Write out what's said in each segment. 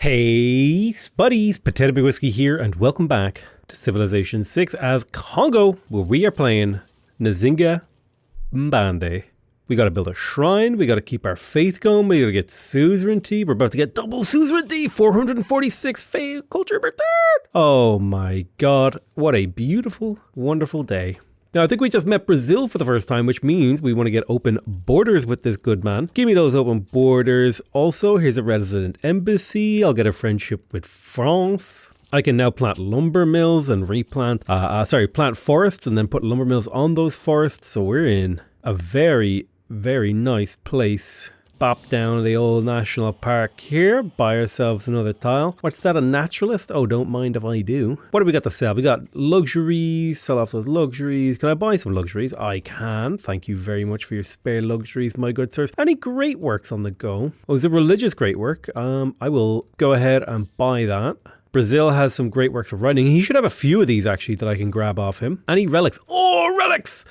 Hey, buddies, Potato Big Whiskey here, and welcome back to Civilization 6 as Congo, where we are playing Nzinga Mbande. We gotta build a shrine, we gotta keep our faith going, we gotta get suzerainty, we're about to get double suzerainty, 446 faith culture return! Oh my god, what a beautiful, wonderful day. Now, I think we just met Brazil for the first time, which means we want to get open borders with this good man. Give me those open borders. Also, here's a resident embassy. I'll get a friendship with France. I can now plant lumber mills and plant forests and then put lumber mills on those forests. So we're in a very, very nice place. Bop down to the old national park here, buy ourselves another tile. What's that, a naturalist? Oh, don't mind if I do. What do we got to sell? We got luxuries, sell off those luxuries. Can I buy some luxuries? I can. Thank you very much for your spare luxuries, my good sirs. Any great works on the go? Oh, is it religious great work? I will go ahead and buy that. Brazil has some great works of writing. He should have a few of these actually that I can grab off him. Any relics? Oh, relics!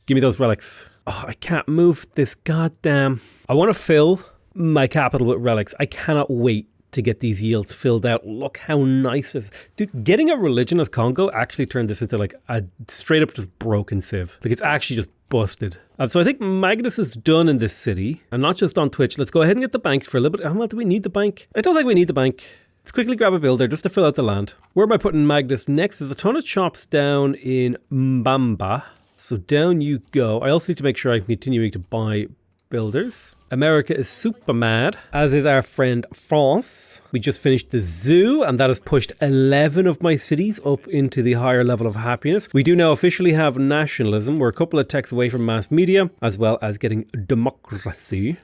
Give me those relics. Oh, I can't move this goddamn... I want to fill my capital with relics. I cannot wait to get these yields filled out. Look how nice this is. Dude, getting a religion as Congo actually turned this into like a straight up just broken civ. Like it's actually just busted. So I think Magnus is done in this city and not just on Twitch. Let's go ahead and get the bank for a little bit. How much do we need the bank? I don't think we need the bank. Let's quickly grab a builder just to fill out the land. Where am I putting Magnus next? There's a ton of shops down in Mbamba. So down you go. I also need to make sure I'm continuing to buy builders. America is super mad, as is our friend France. We just finished the zoo, and that has pushed 11 of my cities up into the higher level of happiness. We do now officially have nationalism. We're a couple of techs away from mass media, as well as getting democracy.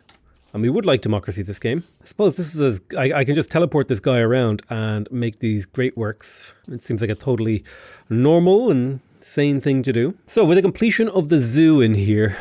And we would like democracy this game. I suppose this is I can just teleport this guy around and make these great works. It seems like a totally normal and sane thing to do. So with the completion of the zoo in here,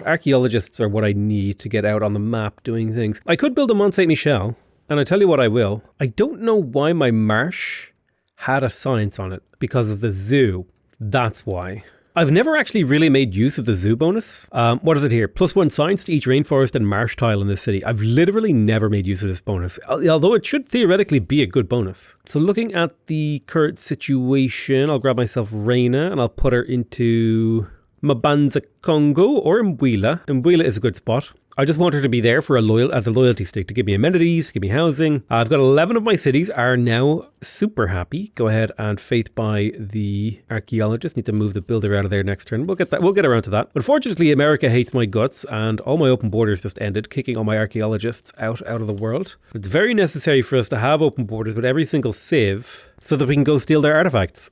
archaeologists are what I need to get out on the map doing things. I could build a Mont Saint Michel, and I tell you what I will. I don't know why my marsh had a science on it because of the zoo. That's why. I've never actually really made use of the zoo bonus. What is it here? +1 science to each rainforest and marsh tile in this city. I've literally never made use of this bonus, although it should theoretically be a good bonus. So looking at the current situation, I'll grab myself Reina and I'll put her into Mabanza Congo or Mbwila. Mbwila is a good spot. I just want her to be there for as a loyalty stick to give me amenities, give me housing. I've got 11 of my cities are now super happy. Go ahead and faith buy the archaeologist. Need to move the builder out of there next turn. We'll get around to that. Unfortunately, America hates my guts and all my open borders just ended, kicking all my archaeologists out of the world. It's very necessary for us to have open borders with every single civ so that we can go steal their artifacts.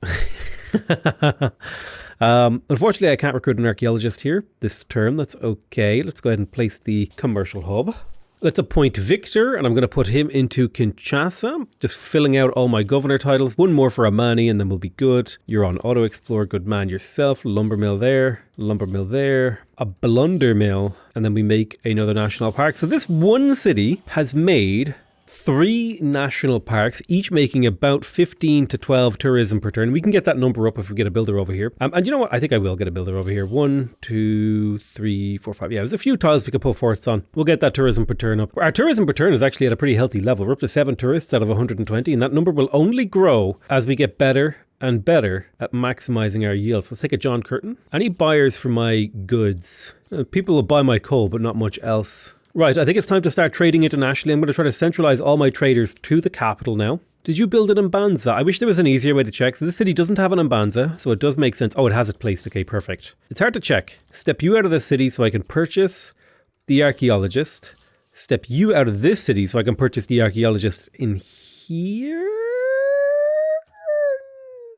Unfortunately, I can't recruit an archaeologist here this term. That's okay. Let's go ahead and place the commercial hub. Let's appoint Victor, and I'm going to put him into Kinshasa, just filling out all my governor titles. One more for Amani, and then we'll be good. You're on auto explore, good man yourself. Lumber mill there, a blunder mill, and then we make another national park. So this one city has made 3 national parks, each making about 15 to 12 tourism per turn. We can get that number up if we get a builder over here. And you know what? I think I will get a builder over here. 1, 2, 3, 4, 5. Yeah, there's a few tiles we could put forests on. We'll get that tourism per turn up. Our tourism per turn is actually at a pretty healthy level. We're up to 7 tourists out of 120, and that number will only grow as we get better and better at maximizing our yields. Let's take a John Curtin. Any buyers for my goods? People will buy my coal, but not much else. Right, I think it's time to start trading internationally. I'm going to try to centralize all my traders to the capital now. Did you build an Mbanza? I wish there was an easier way to check. So this city doesn't have an Mbanza, so it does make sense. Oh, it has it placed. Okay, perfect. It's hard to check. Step you out of this city so I can purchase the archaeologist. Step you out of this city so I can purchase the archaeologist in here?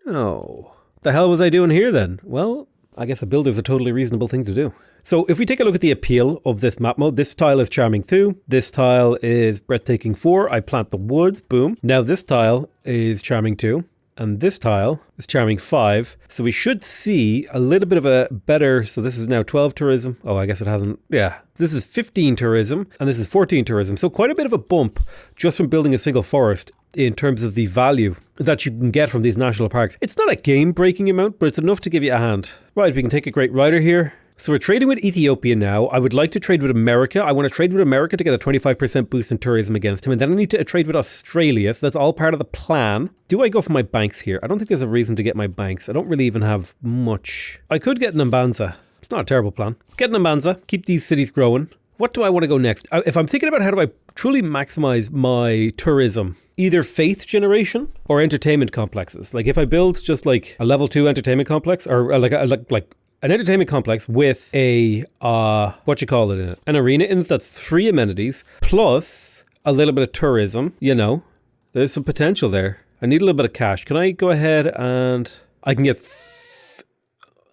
Oh. The hell was I doing here then? Well, I guess a builder's a totally reasonable thing to do. So if we take a look at the appeal of this map mode, this tile is charming 2. This tile is breathtaking 4. I plant the woods, boom. Now this tile is charming 2. And this tile is charming 5. So we should see a little bit of a better, so this is now 12 tourism. Oh, I guess it hasn't, yeah. This is 15 tourism and this is 14 tourism. So quite a bit of a bump just from building a single forest in terms of the value that you can get from these national parks. It's not a game breaking amount, but it's enough to give you a hand. Right, we can take a great rider here. So we're trading with Ethiopia now. I would like to trade with America. I want to trade with America to get a 25% boost in tourism against him. And then I need to trade with Australia. So that's all part of the plan. Do I go for my banks here? I don't think there's a reason to get my banks. I don't really even have much. I could get an Mbanza. It's not a terrible plan. Get an Mbanza. Keep these cities growing. What do I want to go next? If I'm thinking about how do I truly maximize my tourism, either faith generation or entertainment complexes. Like if I build just like a level 2 entertainment complex or like an entertainment complex with a, what you call it in it? An arena in it that's 3 amenities plus a little bit of tourism, you know, there's some potential there. I need a little bit of cash. Can I go ahead and I can get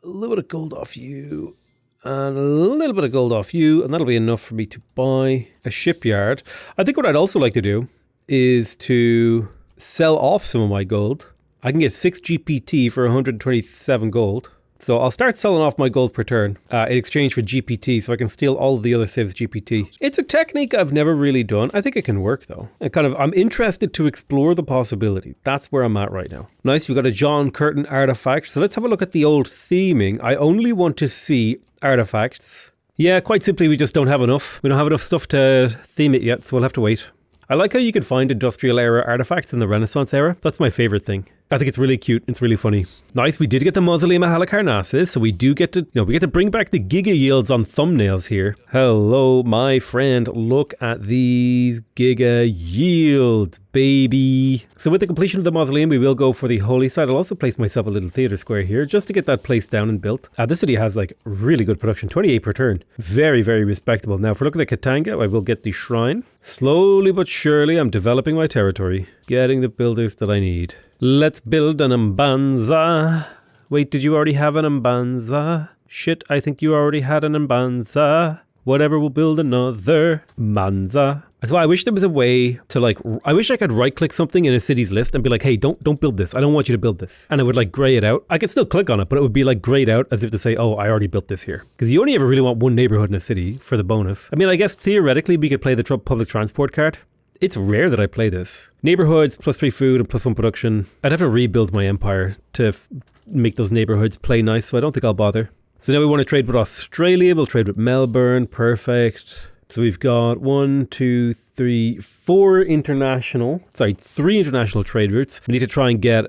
a little bit of gold off you and a little bit of gold off you, and that'll be enough for me to buy a shipyard. I think what I'd also like to do is to sell off some of my gold. I can get 6 GPT for 127 gold. So I'll start selling off my gold per turn in exchange for GPT so I can steal all of the other civs GPT. It's a technique I've never really done. I think it can work though. I'm interested to explore the possibility. That's where I'm at right now. Nice, we've got a John Curtin artifact. So let's have a look at the old theming. I only want to see artifacts. Yeah, quite simply we just don't have enough. We don't have enough stuff to theme it yet, so we'll have to wait. I like how you can find industrial era artifacts in the Renaissance era. That's my favorite thing. I think it's really cute. It's really funny. Nice. We did get the Mausoleum of Halicarnassus, so we do get to, we get to bring back the Giga yields on thumbnails here. Hello, my friend. Look at these Giga yields, baby. So with the completion of the Mausoleum, we will go for the Holy Site. I'll also place myself a little theater square here just to get that place down and built. This city has like really good production, 28 per turn. Very, very respectable. Now, if we're looking at Katanga, I will get the shrine. Slowly but surely, I'm developing my territory, getting the builders that I need. Let's build an Mbanza. Wait, did you already have an Mbanza? Shit, I think you already had an Mbanza. Whatever, we'll build another Mbanza. So I wish there was a way to I wish I could right click something in a city's list and be like, hey, don't build this. I don't want you to build this. And it would like gray it out. I could still click on it, but it would be like grayed out as if to say, oh, I already built this here. Because you only ever really want one neighborhood in a city for the bonus. I mean, I guess theoretically we could play the public transport card. It's rare that I play this. Neighborhoods, +3 food and +1 production. I'd have to rebuild my empire to make those neighborhoods play nice, so I don't think I'll bother. So now we want to trade with Australia. We'll trade with Melbourne. Perfect. So we've got 3 international trade routes. We need to try and get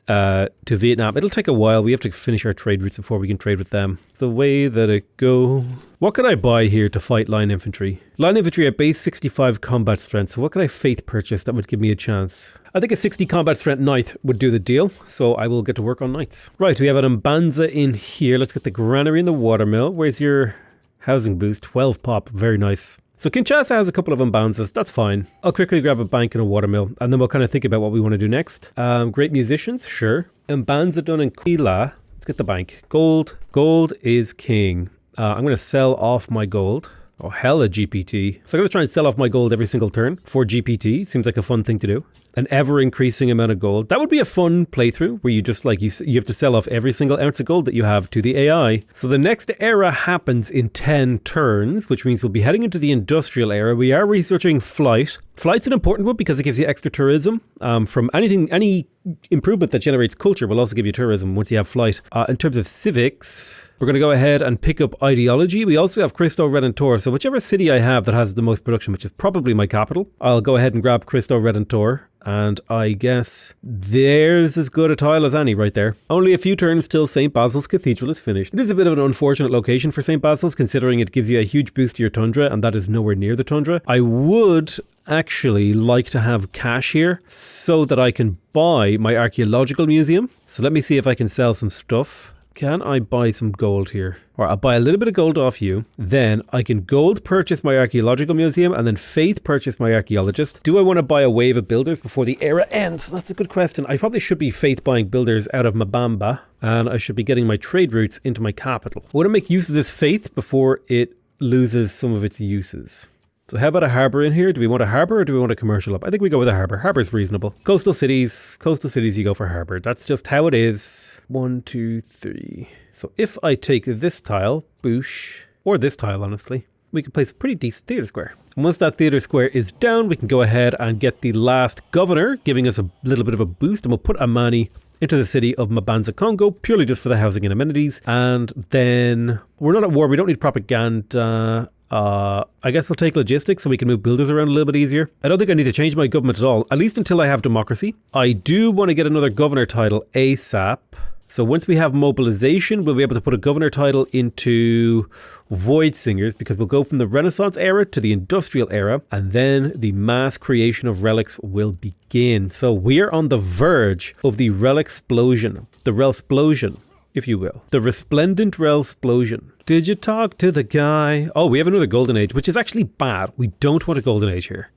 to Vietnam. It'll take a while. We have to finish our trade routes before we can trade with them. The way that it go. What could I buy here to fight line infantry? Line infantry at base 65 combat strength. So what could I faith purchase that would give me a chance? I think a 60 combat strength knight would do the deal. So I will get to work on knights. Right, we have an Mbanza in here. Let's get the granary and the watermill. Where's your housing boost? 12 pop. Very nice. So Kinshasa has a couple of Mbanzas. That's fine. I'll quickly grab a bank and a watermill, and then we'll kind of think about what we want to do next. Great musicians, sure. Mbanza done in Quila. Let's get the bank. Gold. Gold is king. I'm going to sell off my gold. Oh, hella GPT. So I'm going to try and sell off my gold every single turn for GPT. Seems like a fun thing to do. An ever increasing amount of gold. That would be a fun playthrough where you just like, you have to sell off every single ounce of gold that you have to the AI. So the next era happens in 10 turns, which means we'll be heading into the industrial era. We are researching flight. Flight's an important one because it gives you extra tourism. From any improvement that generates culture will also give you tourism once you have flight. In terms of civics, we're going to go ahead and pick up ideology. We also have Cristo Redentor. So whichever city I have that has the most production, which is probably my capital, I'll go ahead and grab Cristo Redentor. And I guess there's as good a tile as any right there. Only a few turns till St. Basil's Cathedral is finished. It is a bit of an unfortunate location for St. Basil's, considering it gives you a huge boost to your tundra, and that is nowhere near the tundra. I would actually like to have cash here so that I can buy my archaeological museum. So let me see if I can sell some stuff. Can I buy some gold here? Or I'll buy a little bit of gold off you. Then I can gold purchase my archaeological museum and then faith purchase my archaeologist. Do I want to buy a wave of builders before the era ends? That's a good question. I probably should be faith buying builders out of Mabamba, and I should be getting my trade routes into my capital. I want to make use of this faith before it loses some of its uses. So how about a harbour in here? Do we want a harbour or do we want a commercial hub? I think we go with a harbour. Harbour's reasonable. Coastal cities, you go for harbour. That's just how it is. 1, 2, 3. So if I take this tile, boosh, or this tile, honestly, we can place a pretty decent theatre square. And once that theatre square is down, we can go ahead and get the last governor, giving us a little bit of a boost, and we'll put Amani into the city of Mabanza, Congo, purely just for the housing and amenities. And then we're not at war. We don't need propaganda. I guess we'll take logistics so we can move builders around a little bit easier. I don't think I need to change my government at all, at least until I have democracy. I do want to get another governor title ASAP. So once we have mobilization, we'll be able to put a governor title into Void Singers, because we'll go from the Renaissance era to the Industrial era, and then the mass creation of relics will begin. So we're on the verge of the relic explosion, the Relsplosion, if you will. The resplendent Relsplosion. Did you talk to the guy? Oh, we have another golden age, which is actually bad. We don't want a golden age here.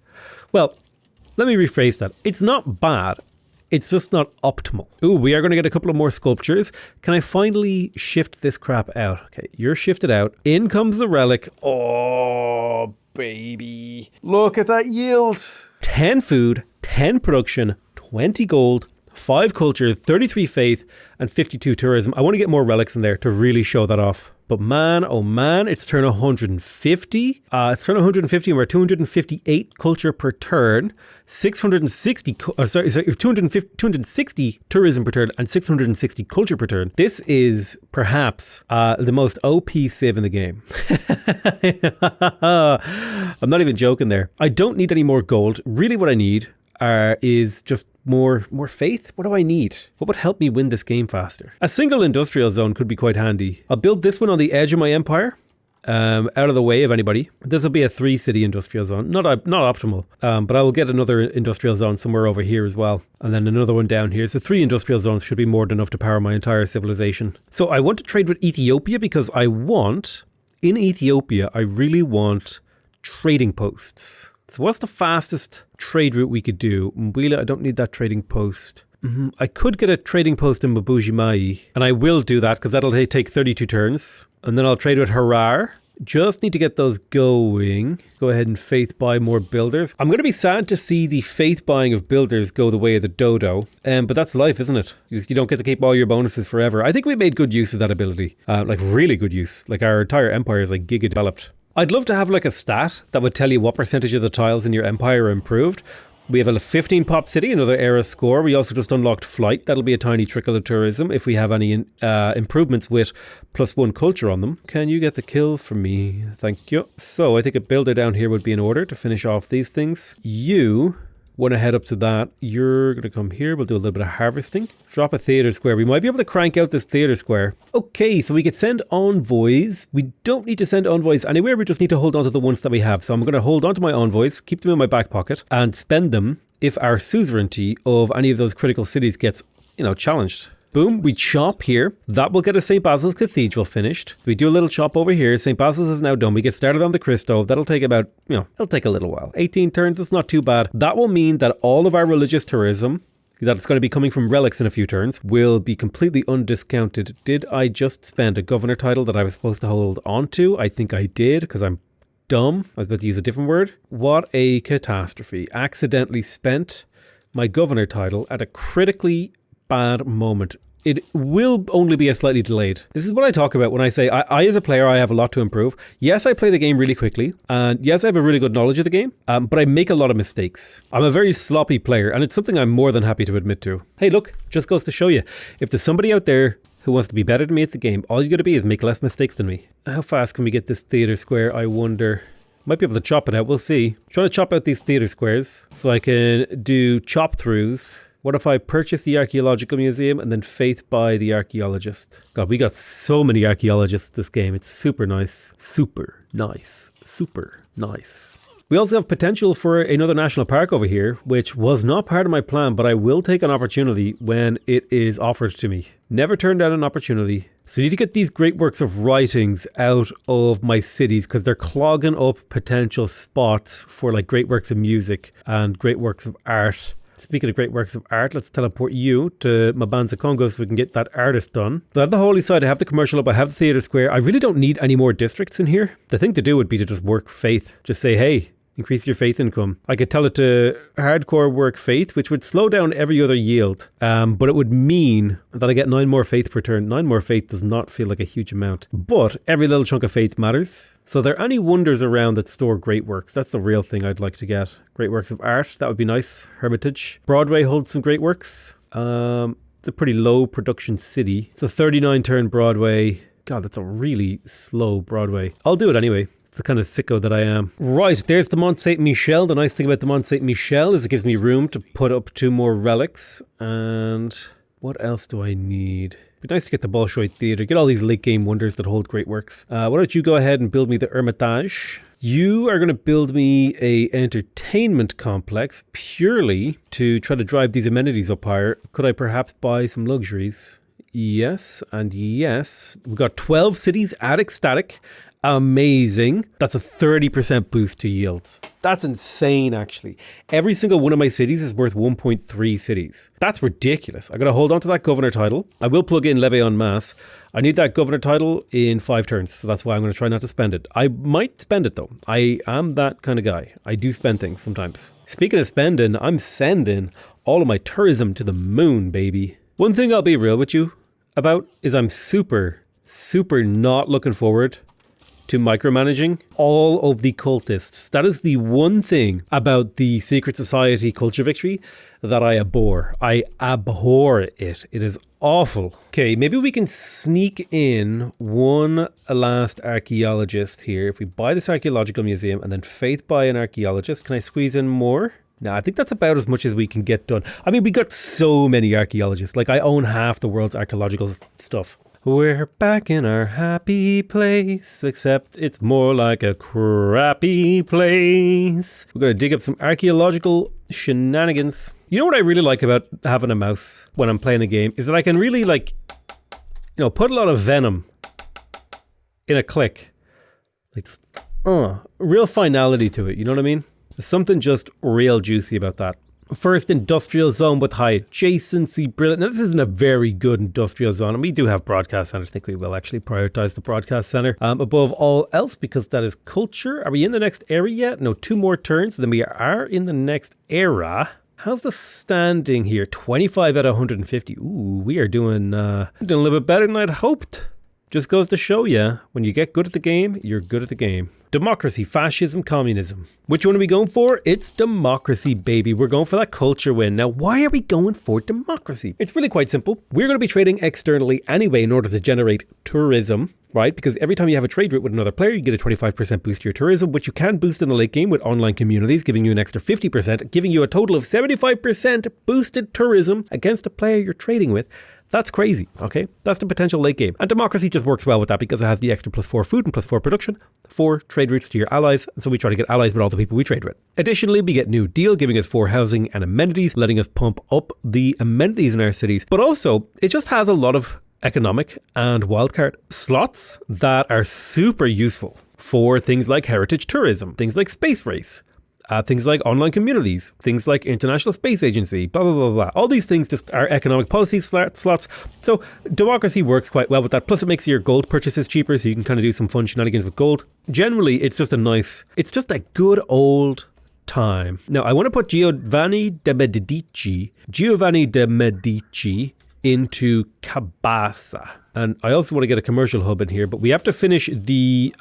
Well, let me rephrase that. It's not bad. It's just not optimal. Ooh, we are going to get a couple of more sculptures. Can I finally shift this crap out? Okay, you're shifted out. In comes the relic. Oh, baby. Look at that yield. 10 food, 10 production, 20 gold, 5 culture, 33 faith, and 52 tourism. I want to get more relics in there to really show that off. But man, oh man, it's turn 150. It's turn 150 and we're 258 culture per turn. 260 tourism per turn and 660 culture per turn. This is perhaps the most OP civ in the game. I'm not even joking there. I don't need any more gold. Really what I need is just more faith. What do I need? What would help me win this game faster? A single industrial zone could be quite handy. I'll build this one on the edge of my empire, out of the way of anybody. This will be a 3-city industrial zone. Not optimal, but I will get another industrial zone somewhere over here as well, and then another one down here. So 3 industrial zones should be more than enough to power my entire civilization. So I want to trade with Ethiopia because in Ethiopia, I really want trading posts. So what's the fastest trade route we could do? Mbwila, I don't need that trading post. I could get a trading post in Mbuji-Mayi, and I will do that because that'll take 32 turns. And then I'll trade with Harar. Just need to get those going. Go ahead and faith buy more builders. I'm going to be sad to see the faith buying of builders go the way of the dodo. But that's life, isn't it? You don't get to keep all your bonuses forever. I think we made good use of that ability. Like really good use. Like our entire empire is like giga developed. I'd love to have like a stat that would tell you what percentage of the tiles in your empire are improved. We have a 15 pop city, another era score. We also just unlocked flight. That'll be a tiny trickle of tourism if we have any improvements with +1 culture on them. Can you get the kill for me? Thank you. So I think a builder down here would be in order to finish off these things. You want to head up to that. You're going to come here. We'll do a little bit of harvesting. Drop a theater square. We might be able to crank out this theater square. Okay, so we could send envoys. We don't need to send envoys anywhere. We just need to hold on to the ones that we have. So I'm going to hold on to my envoys, keep them in my back pocket, and spend them if our suzerainty of any of those critical cities gets, challenged. Boom, we chop here. That will get us St. Basil's Cathedral finished. We do a little chop over here. St. Basil's is now done. We get started on the Christo. That'll take about, it'll take a little while. 18 turns, it's not too bad. That will mean that all of our religious tourism that's going to be coming from relics in a few turns will be completely undiscounted. Did I just spend a governor title that I was supposed to hold on to? I think I did because I'm dumb. I was about to use a different word. What a catastrophe. Accidentally spent my governor title at a critically bad moment. It will only be a slightly delayed. This is what I talk about when I say I as a player, I have a lot to improve. Yes, I play the game really quickly, and yes, I have a really good knowledge of the game, but I make a lot of mistakes. I'm a very sloppy player, and it's something I'm more than happy to admit to. Hey, look, just goes to show you, if there's somebody out there who wants to be better than me at the game, all you got to be is make less mistakes than me. How fast can we get this theater square, I wonder? Might be able to chop it out, we'll see. I'm trying to chop out these theater squares so I can do chop throughs. What if I purchase the archaeological museum and then faith buy the archaeologist? God, we got so many archaeologists this game. It's super nice. Super nice. Super nice. We also have potential for another national park over here, which was not part of my plan, but I will take an opportunity when it is offered to me. Never turn down an opportunity. So I need to get these great works of writings out of my cities because they're clogging up potential spots for like great works of music and great works of art. Speaking of great works of art, let's teleport you to Mabanza, Congo so we can get that artist done. So I have the holy site, I have the commercial up, I have the theatre square. I really don't need any more districts in here. The thing to do would be to just work faith. Just say, hey, increase your faith income. I could tell it to hardcore work faith, which would slow down every other yield. But it would mean that I get 9 more faith per turn. 9 more faith does not feel like a huge amount. But every little chunk of faith matters. So are there any wonders around that store great works? That's the real thing I'd like to get. Great works of art, that would be nice. Hermitage. Broadway holds some great works. It's a pretty low production city. It's a 39 turn Broadway. God, that's a really slow Broadway. I'll do it anyway. It's the kind of sicko that I am. Right, there's the Mont Saint Michel. The nice thing about the Mont Saint Michel is it gives me room to put up 2 more relics. And what else do I need? It'd be nice to get the Bolshoi Theatre, get all these late game wonders that hold great works. Why don't you go ahead and build me the Hermitage? You are going to build me a entertainment complex purely to try to drive these amenities up higher. Could I perhaps buy some luxuries? Yes, and yes. We've got 12 cities at ecstatic. Amazing. That's a 30% boost to yields. That's insane, actually. Every single one of my cities is worth 1.3 cities. That's ridiculous. I got to hold on to that governor title. I will plug in Levy en Masse. I need that governor title in 5 turns, so that's why I'm going to try not to spend it. I might spend it, though. I am that kind of guy. I do spend things sometimes. Speaking of spending, I'm sending all of my tourism to the moon, baby. One thing I'll be real with you about is I'm super not looking forward to micromanaging all of the cultists. That is the one thing about the Secret Society culture victory that I abhor. I abhor it. It is awful. Okay, maybe we can sneak in one last archaeologist here. If we buy this archaeological museum and then Faith buy an archaeologist, can I squeeze in more? No, I think that's about as much as we can get done. I mean, we got so many archaeologists. Like, I own half the world's archaeological stuff. We're back in our happy place, except it's more like a crappy place. We're going to dig up some archaeological shenanigans. You know what I really like about having a mouse when I'm playing a game is that I can really, like, you know, put a lot of venom in a click. Like, real finality to it, you know what I mean? There's something just real juicy about that. First industrial zone with high adjacency, brilliant. Now, this isn't a very good industrial zone, and we do have broadcast center. I think we will actually prioritize the broadcast center above all else because that is culture. Are we in the next era yet? No, 2 more turns, then we are in the next era. How's the standing here? 25 out of 150. Ooh, we are doing a little bit better than I'd hoped. Just goes to show you, when you get good at the game, you're good at the game. Democracy, fascism, communism. Which one are we going for? It's democracy, baby. We're going for that culture win. Now, why are we going for democracy? It's really quite simple. We're going to be trading externally anyway in order to generate tourism, right? Because every time you have a trade route with another player, you get a 25% boost to your tourism, which you can boost in the late game with online communities, giving you an extra 50%, giving you a total of 75% boosted tourism against a player you're trading with. That's crazy, okay? That's the potential late game. And democracy just works well with that because it has the extra +4 food and +4 production, 4 trade routes to your allies, and so we try to get allies with all the people we trade with. Additionally, we get New Deal, giving us 4 housing and amenities, letting us pump up the amenities in our cities. But also, it just has a lot of economic and wildcard slots that are super useful for things like heritage tourism, things like space race, things like online communities, things like International Space Agency, blah, blah, blah, blah. All these things just are economic policy slots. So democracy works quite well with that. Plus it makes your gold purchases cheaper, so you can kind of do some fun shenanigans with gold. Generally, it's just a good old time. Now, I want to put Giovanni de Medici into Cabasa. And I also want to get a commercial hub in here, but we have to finish the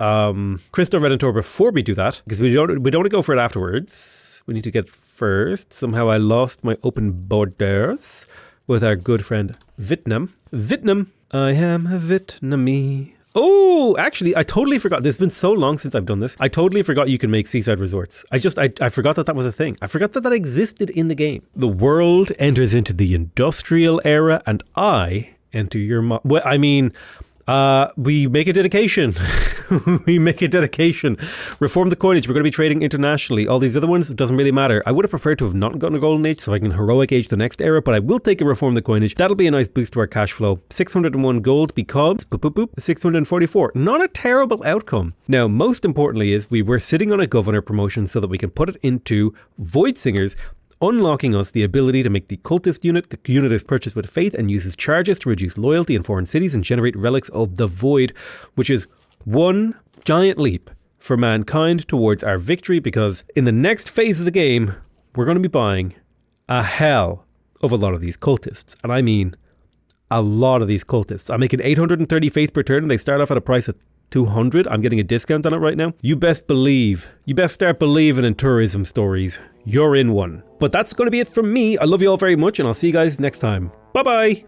Cristo Redentor before we do that, because we don't want to go for it afterwards. We need to get first. Somehow I lost my open borders with our good friend Vietnam. I am a Vietnamese. Oh, actually, I totally forgot. There's been so long since I've done this. I totally forgot you can make seaside resorts. I forgot that was a thing. I forgot that existed in the game. The world enters into the industrial era, and I enter your... we make a dedication. Reform the coinage. We're going to be trading internationally. All these other ones, it doesn't really matter. I would have preferred to have not gotten a golden age so I can heroic age the next era, but I will take a reform the coinage. That'll be a nice boost to our cash flow. 601 gold becomes 644. Not a terrible outcome. Now, most importantly is we were sitting on a governor promotion so that we can put it into Void Singers, unlocking us the ability to make the cultist unit. The unit is purchased with faith and uses charges to reduce loyalty in foreign cities and generate relics of the void, which is one giant leap for mankind towards our victory, because in the next phase of the game, we're going to be buying a hell of a lot of these cultists. And I mean a lot of these cultists. I'm making 830 faith per turn, and they start off at a price of 200. I'm getting a discount on it right now. You best start believing in tourism stories. You're in one. But that's going to be it from me. I love you all very much, and I'll see you guys next time. Bye-bye.